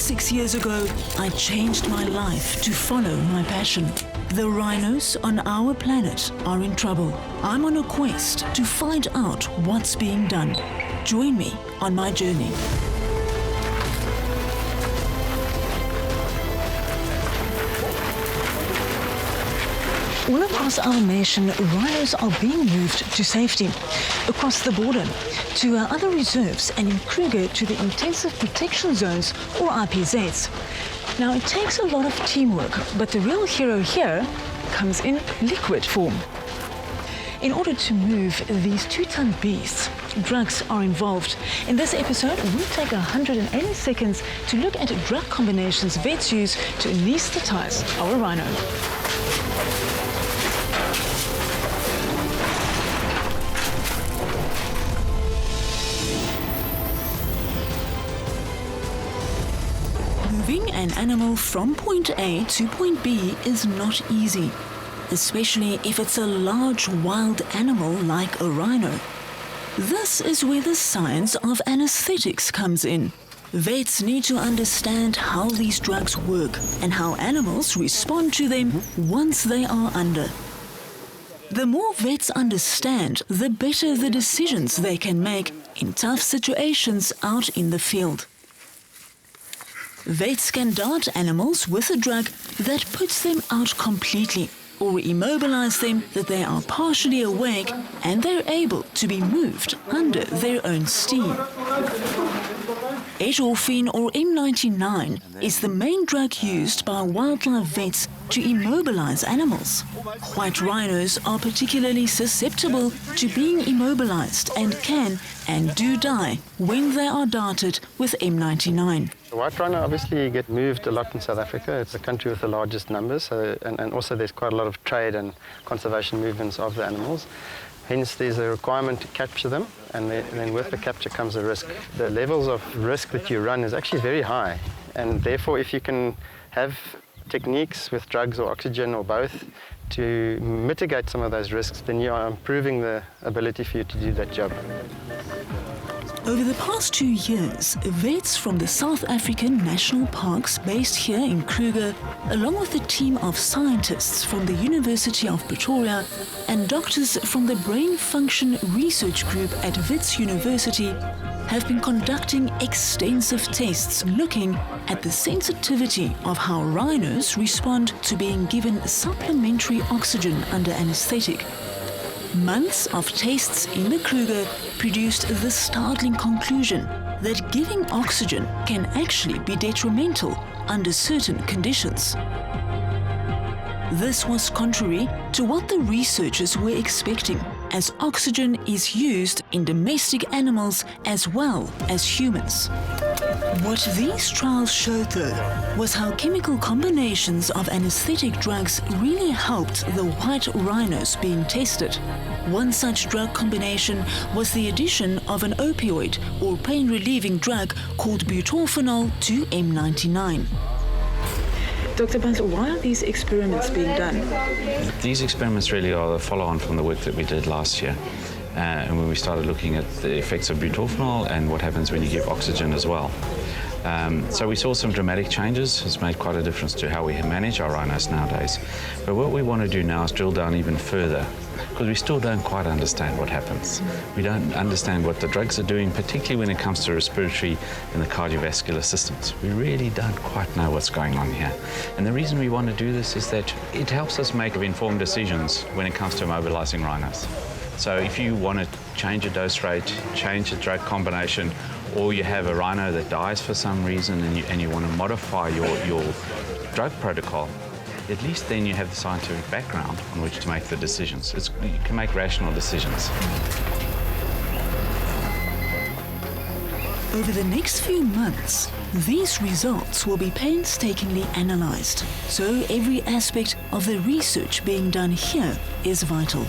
6 years ago, I changed my life to follow my passion. The rhinos on our planet are in trouble. I'm on a quest to find out what's being done. Join me on my journey. All across our nation, rhinos are being moved to safety, across the border, to other reserves, and in Kruger to the Intensive Protection Zones, or IPZs. Now, it takes a lot of teamwork, but the real hero here comes in liquid form. In order to move these 2-ton beasts, drugs are involved. In this episode, we take 180 seconds to look at drug combinations vets use to anaesthetize our rhino. Moving an animal from point A to point B is not easy, especially if it's a large wild animal like a rhino. This is where the science of anaesthetics comes in. Vets need to understand how these drugs work and how animals respond to them once they are under. The more vets understand, the better the decisions they can make in tough situations out in the field. Vets can dart animals with a drug that puts them out completely, or immobilize them that they are partially awake and they're able to be moved under their own steam. Dehorn or M99 is the main drug used by wildlife vets to immobilize animals. White rhinos are particularly susceptible to being immobilized and can and do die when they are darted with M99. The white rhino obviously get moved a lot in South Africa. It's the country with the largest numbers, and also there's quite a lot of trade and conservation movements of the animals. Hence, there's a requirement to capture them, and then with the capture comes a risk. The levels of risk that you run is actually very high, and therefore if you can have techniques with drugs or oxygen or both to mitigate some of those risks, then you are improving the ability for you to do that job. Over the past 2 years, vets from the South African national parks based here in Kruger, along with a team of scientists from the University of Pretoria and doctors from the Brain Function Research Group at Wits University, have been conducting extensive tests looking at the sensitivity of how rhinos respond to being given supplementary oxygen under anaesthetic. Months of tests in the Kruger produced the startling conclusion that giving oxygen can actually be detrimental under certain conditions. This was contrary to what the researchers were expecting, as oxygen is used in domestic animals as well as humans. What these trials showed, though, was how chemical combinations of anaesthetic drugs really helped the white rhinos being tested. One such drug combination was the addition of an opioid or pain-relieving drug called butorphanol to M99. Dr. Bunce, why are these experiments being done? These experiments really are the follow-on from the work that we did last year. And when we started looking at the effects of butorphanol and what happens when you give oxygen as well. So we saw some dramatic changes. It's made quite a difference to how we manage our rhinos nowadays. But what we want to do now is drill down even further, because we still don't quite understand what happens. We don't understand what the drugs are doing, particularly when it comes to respiratory and the cardiovascular systems. We really don't quite know what's going on here. And the reason we want to do this is that it helps us make informed decisions when it comes to immobilizing rhinos. So if you want to change a dose rate, change a drug combination, or you have a rhino that dies for some reason and you want to modify your drug protocol, at least then you have the scientific background on which to make the decisions. You can make rational decisions. Over the next few months, these results will be painstakingly analyzed, so every aspect of the research being done here is vital.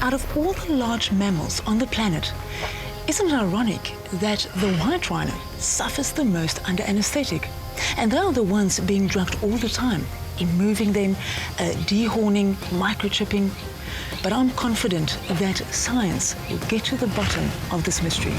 Out of all the large mammals on the planet, isn't it ironic that the white rhino suffers the most under anaesthetic? And they are the ones being drugged all the time, in moving them, dehorning, microchipping. But I'm confident that science will get to the bottom of this mystery.